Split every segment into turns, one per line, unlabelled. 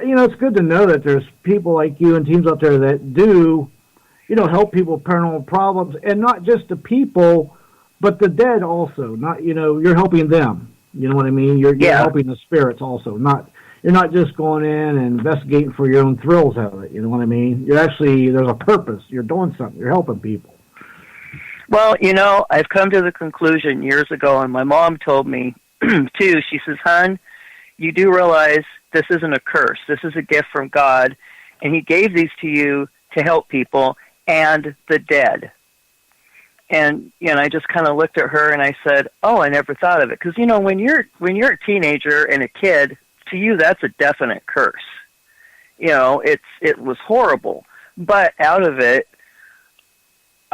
it's good to know that there's people like you and teams out there that do, help people with paranormal problems, and not just the people, but the dead also. Not, you're helping them. You know what I mean? You're helping the spirits also. You're not just going in and investigating for your own thrills of it. You know what I mean? You're actually, there's a purpose. You're doing something. You're helping people.
Well, I've come to the conclusion years ago, and my mom told me, too, she says, "Hon, you do realize this isn't a curse. This is a gift from God, and He gave these to you to help people and the dead." And I just kind of looked at her and I said, "Oh, I never thought of it." Because when you're a teenager and a kid, to you that's a definite curse. It was horrible, but out of it,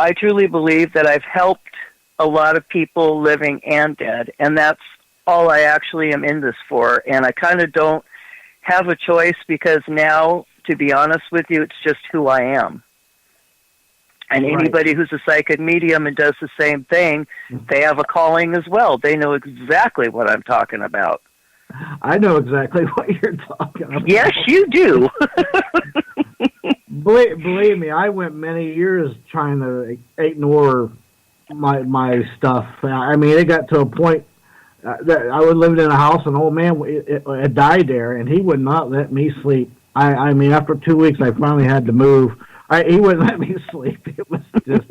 I truly believe that I've helped a lot of people, living and dead, and that's all I actually am in this for. And I kind of don't have a choice, because now, to be honest with you, it's just who I am. And anybody who's a psychic medium and does the same thing, they have a calling as well. They know exactly what I'm talking about.
I know exactly what you're talking about.
Yes, you do.
Believe me, I went many years trying to ignore my stuff. I mean, it got to a point that I was living in a house, and an old man had died there, and he would not let me sleep. I mean, after 2 weeks, I finally had to move. He wouldn't let me sleep. It was just,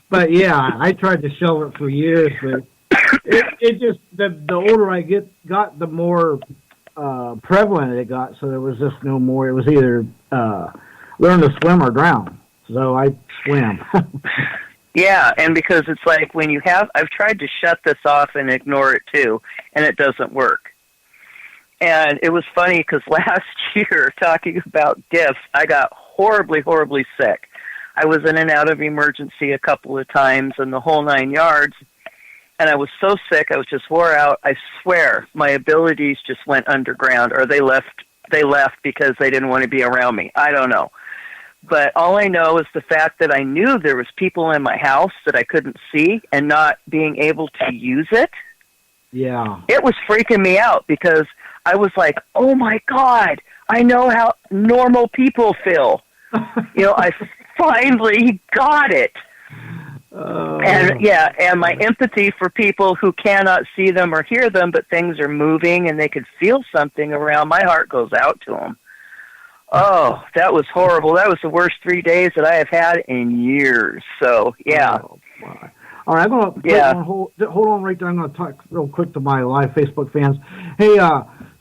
but yeah, I tried to shelve it for years, but it just, the older I got, the more prevalent it got. So there was just no more. It was either learn to swim or drown. So I swam.
Yeah, and because it's like I've tried to shut this off and ignore it too, and it doesn't work. And it was funny because last year, talking about gifts, I got horribly, horribly sick. I was in and out of emergency a couple of times and the whole 9 yards. And I was so sick, I was just wore out. I swear my abilities just went underground, or they left because they didn't want to be around me. I don't know. But all I know is the fact that I knew there was people in my house that I couldn't see, and not being able to use it.
Yeah.
It was freaking me out, because I was like, oh my God, I know how normal people feel. I finally got it. And my empathy for people who cannot see them or hear them, but things are moving and they could feel something around, my heart goes out to them. Oh, that was horrible. That was the worst 3 days that I have had in years. So, yeah.
Oh, my. All right, I'm going to hold on right there. I'm going to talk real quick to my live Facebook fans. Hey,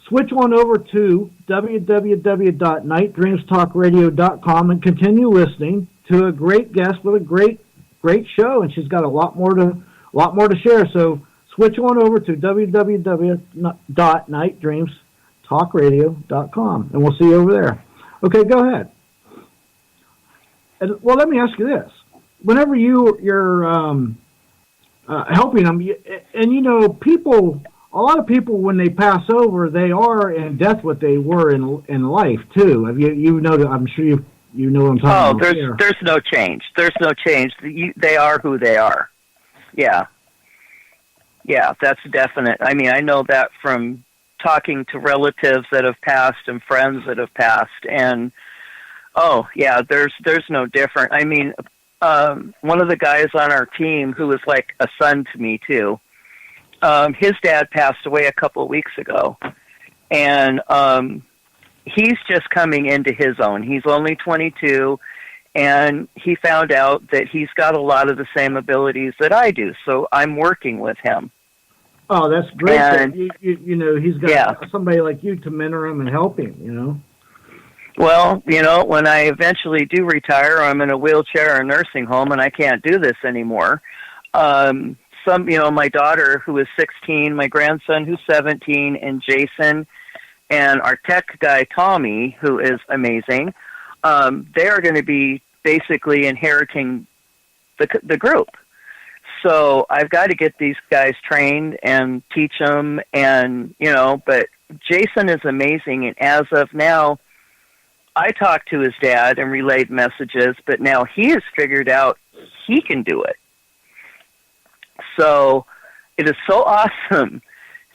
switch on over to www.nightdreamstalkradio.com and continue listening to a great guest with a great show, and she's got a lot more to share. So switch on over to www.nightdreamstalkradio.com, and we'll see you over there. Okay, go ahead. And, well, let me ask you this: whenever you're helping them, and people. A lot of people, when they pass over, they are in death what they were in life too. Have you know? I'm sure you know what I'm talking about.
Oh, there's no change. There's no change. They are who they are. Yeah, that's definite. I mean, I know that from talking to relatives that have passed and friends that have passed, and there's no different. I mean, one of the guys on our team who was like a son to me too. His dad passed away a couple of weeks ago, and he's just coming into his own. He's only 22, and he found out that he's got a lot of the same abilities that I do, so I'm working with him.
Oh, that's great. And, he's got somebody like you to mentor him and help him,
Well, when I eventually do retire, I'm in a wheelchair or a nursing home, and I can't do this anymore. My daughter, who is 16, my grandson, who's 17, and Jason, and our tech guy, Tommy, who is amazing, they are going to be basically inheriting the group. So I've got to get these guys trained and teach them, and, but Jason is amazing, and as of now, I talked to his dad and relayed messages, but now he has figured out he can do it. So it is so awesome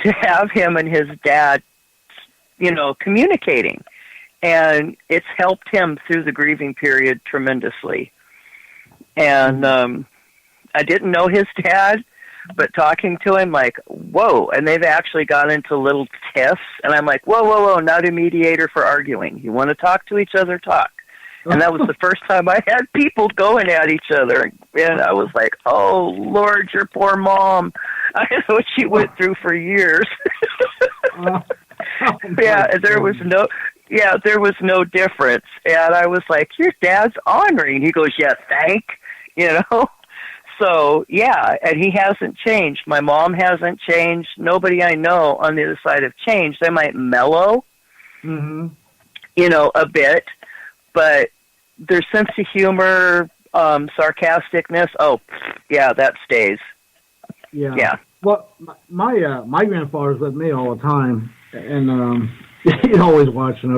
to have him and his dad, communicating. And it's helped him through the grieving period tremendously. And I didn't know his dad, but talking to him, like, whoa. And they've actually got into little tiffs. And I'm like, whoa, not a mediator for arguing. You want to talk to each other, talk. And that was the first time I had people going at each other. And I was like, oh, Lord, your poor mom. I know what she went through for years. There was no difference. And I was like, your dad's honoring. He goes, yeah, So, yeah, and he hasn't changed. My mom hasn't changed. Nobody I know on the other side have changed. They might mellow, a bit, but their sense of humor, sarcasticness, that stays. Yeah.
Well, my grandfather's with me all the time, and he's always watching.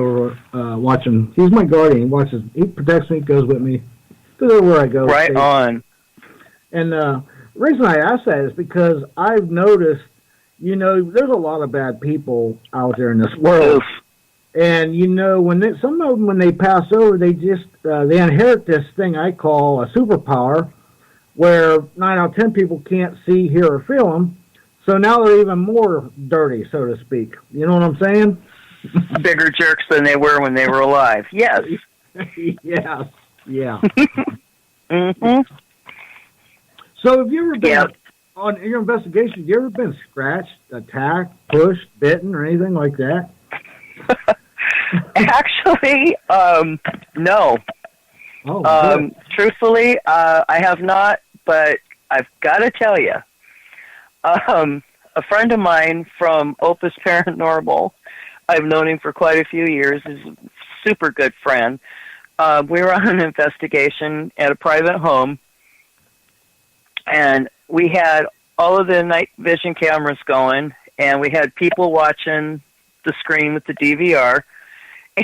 He's my guardian. He protects me, goes with me where I go.
Right on.
And the reason I ask that is because I've noticed, there's a lot of bad people out there in this world.
Oof.
And, some of them, when they pass over, they just, they inherit this thing I call a superpower, where 9 out of 10 people can't see, hear, or feel them. So now they're even more dirty, so to speak. You know what I'm saying?
Bigger jerks than they were when they were alive. Yes.
Yeah.
Mm-hmm.
So have you ever been, on your investigation, have you ever been scratched, attacked, pushed, bitten, or anything like that?
Actually, no.
Oh,
truthfully, I have not, but I've got to tell you, a friend of mine from Opus Paranormal, I've known him for quite a few years, is a super good friend. We were on an investigation at a private home, and we had all of the night vision cameras going, and we had people watching the screen with the DVR,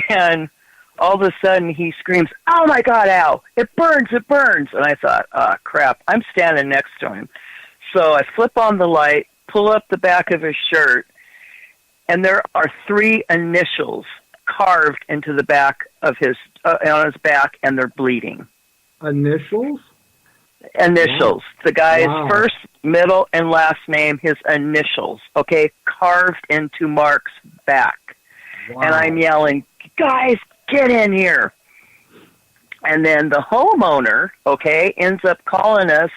and all of a sudden he screams, "Oh my God, Al, it burns. And I thought, oh crap, I'm standing next to him. So I flip on the light, pull up the back of his shirt, and there are 3 initials carved into the back of on his back, and they're bleeding.
Initials?
Initials.
Wow.
The guy's
Wow.
first, middle, and last name, his initials, okay, carved into Mark's back.
Wow.
And I'm yelling, guys, get in here. And then the homeowner, okay, ends up calling us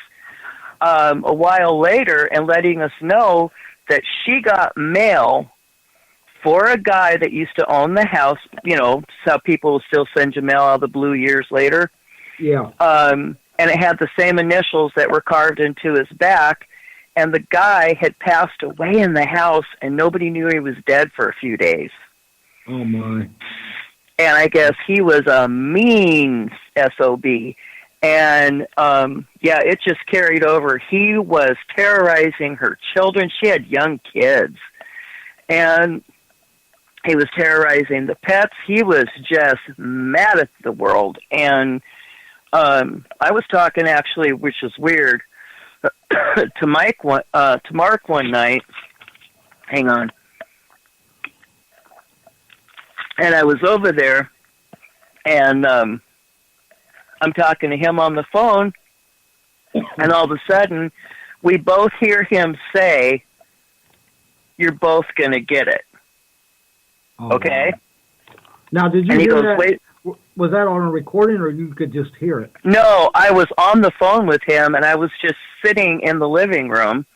a while later and letting us know that she got mail for a guy that used to own the house. So people will still send you mail out of the blue years later.
Yeah.
And it had the same initials that were carved into his back. And the guy had passed away in the house, and nobody knew he was dead for a few days.
Oh, my.
And I guess he was a mean SOB. And, it just carried over. He was terrorizing her children. She had young kids. And he was terrorizing the pets. He was just mad at the world. And I was talking, actually, which is weird, to Mark one night. Hang on. And I was over there, and I'm talking to him on the phone, and all of a sudden, we both hear him say, "You're both going to get it."
Oh,
okay?
Wow. Now, did you
and he
hear
goes,
that?
"Wait."
Was that on a recording, or you could just hear it?
No, I was on the phone with him, and I was just sitting in the living room,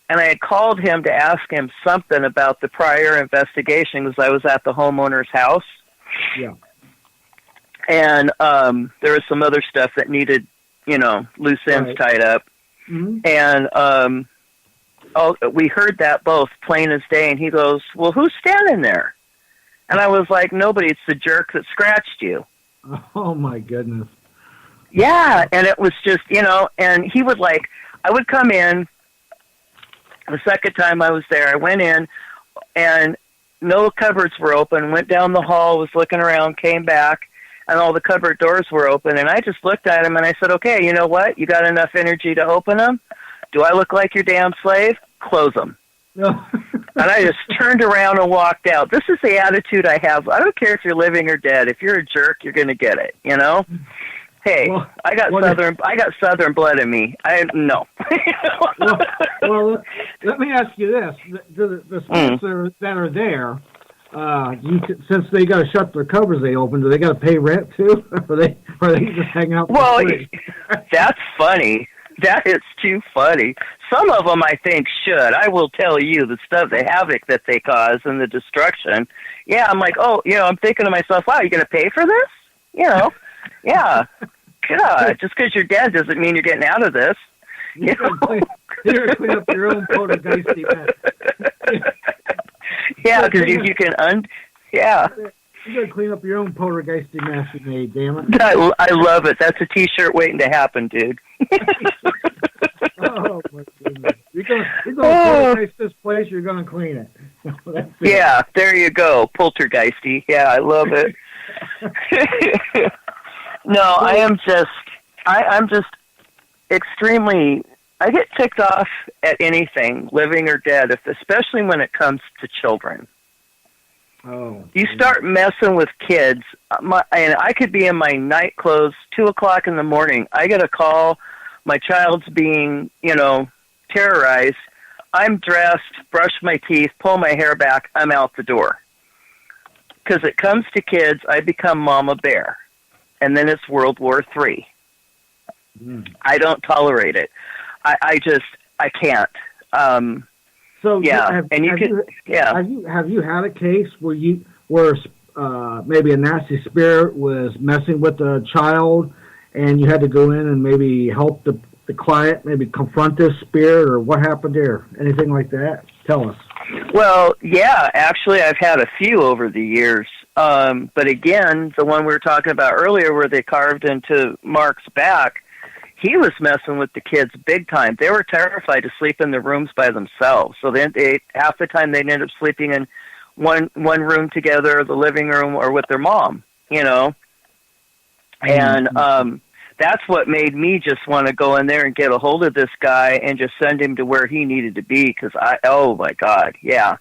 and I had called him to ask him something about the prior investigation because I was at the homeowner's house.
Yeah.
And there was some other stuff that needed, loose ends tied up.
Mm-hmm.
And we heard that both plain as day, and he goes, "Well, who's standing there?" And I was like, "Nobody, it's the jerk that scratched you."
Oh, my goodness.
Yeah, and it was just, and he would I would come in, the second time I was there, I went in, and no cupboards were open, went down the hall, was looking around, came back, and all the cupboard doors were open, and I just looked at him, and I said, "Okay, you know what? You got enough energy to open them? Do I look like your damn slave? Close them." And I just turned around and walked out. This is the attitude I have. I don't care if you're living or dead. If you're a jerk, you're going to get it, you know? Hey, well, I got southern blood in me. No.
well, let me ask you this: the spirits that are there, since they got to shut their covers, they open. Do they got to pay rent too? Or are they just hanging out?
Well, that's funny. That is too funny. Some of them, I think, should. I will tell you the stuff, the havoc that they cause and the destruction. Yeah, I'm like, I'm thinking to myself, wow, you going to pay for this? Yeah. God, just because you're dead doesn't mean you're getting out of this.
You're going to clean up your own poltergeisty mess.
Yeah, because you can
Yeah. You got to clean up your own poltergeisty mess you made, damn it.
I love it. That's a T-shirt waiting to happen, dude.
Oh, my goodness. You're going to poltergeist this place, you're going to clean it.
Yeah, there you go. Poltergeisty. Yeah, I love it. No, I'm just extremely, I get ticked off at anything, living or dead, especially when it comes to children.
Oh.
You start messing with kids, and I could be in my night clothes, 2 o'clock in the morning. I get a call, my child's being, terrorized. I'm dressed, brush my teeth, pull my hair back, I'm out the door. Because it comes to kids, I become Mama Bear. And then it's World War III. I don't tolerate it. I can't.
So
yeah,
have you had a case where maybe a nasty spirit was messing with a child, and you had to go in and maybe help the client, maybe confront this spirit, or what happened there? Anything like that? Tell us.
Well, yeah, actually, I've had a few over the years. But again, the one we were talking about earlier where they carved into Mark's back, he was messing with the kids big time. They were terrified to sleep in their rooms by themselves. So then half the time they'd end up sleeping in one room together, the living room, or with their mom, And that's what made me just want to go in there and get a hold of this guy and just send him to where he needed to be. Because oh my God, yeah.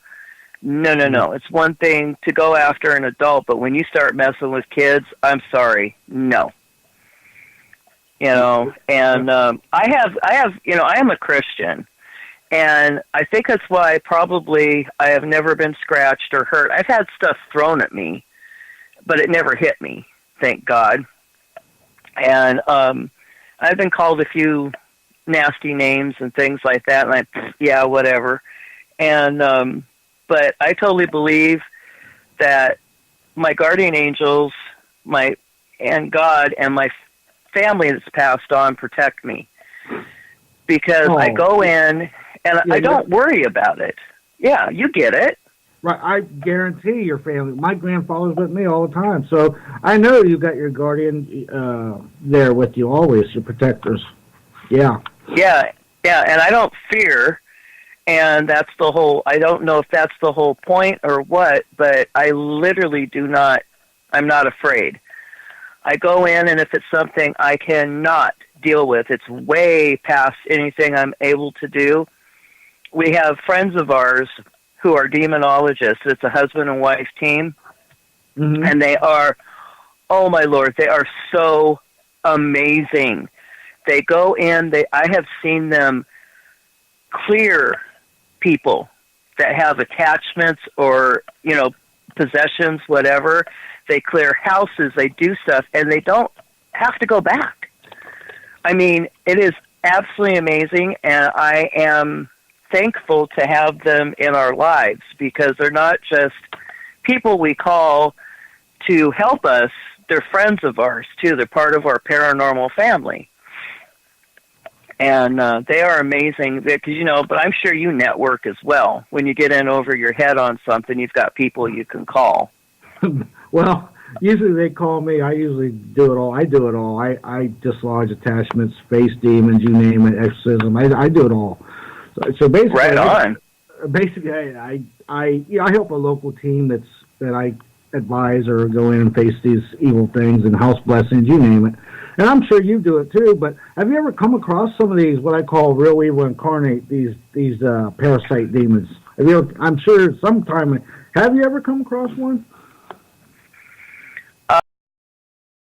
No. It's one thing to go after an adult, but when you start messing with kids, I'm sorry, no. And I am a Christian, and I think that's why probably I have never been scratched or hurt. I've had stuff thrown at me, but it never hit me, thank God. And I've been called a few nasty names and things like that, and yeah, whatever. And but I totally believe that my guardian angels, and God and my family that's passed on protect me, because I go in and I don't worry about it. Yeah, you get it.
Right, I guarantee your family. My grandfather's with me all the time, so I know you got your guardian there with you always, your protectors. Yeah, and I don't fear. And that's the whole, I don't know if that's the whole point or what, but I literally I'm not afraid. I go in, and if it's something I cannot deal with, it's way past anything I'm able to do. We have friends of ours who are demonologists. It's a husband and wife team. Mm-hmm. And they are, oh my Lord, they are so amazing. They go in, I have seen them clear people that have attachments or, possessions, whatever. They clear houses, they do stuff, and they don't have to go back. I mean, it is absolutely amazing, and I am thankful to have them in our lives, because they're not just people we call to help us. They're friends of ours, too. They're part of our paranormal family. And they are amazing because, but I'm sure you network as well. When you get in over your head on something, you've got people you can call. Well, usually they call me. I usually do it all. I do it all. I dislodge attachments, face demons, you name it, exorcism. I do it all. So basically,
right on.
I help a local team that I advise or go in and face these evil things and house blessings, you name it. And I'm sure you do it too, but have you ever come across some of these, what I call real evil incarnate, these parasite demons? I'm sure sometime. Have you ever come across one?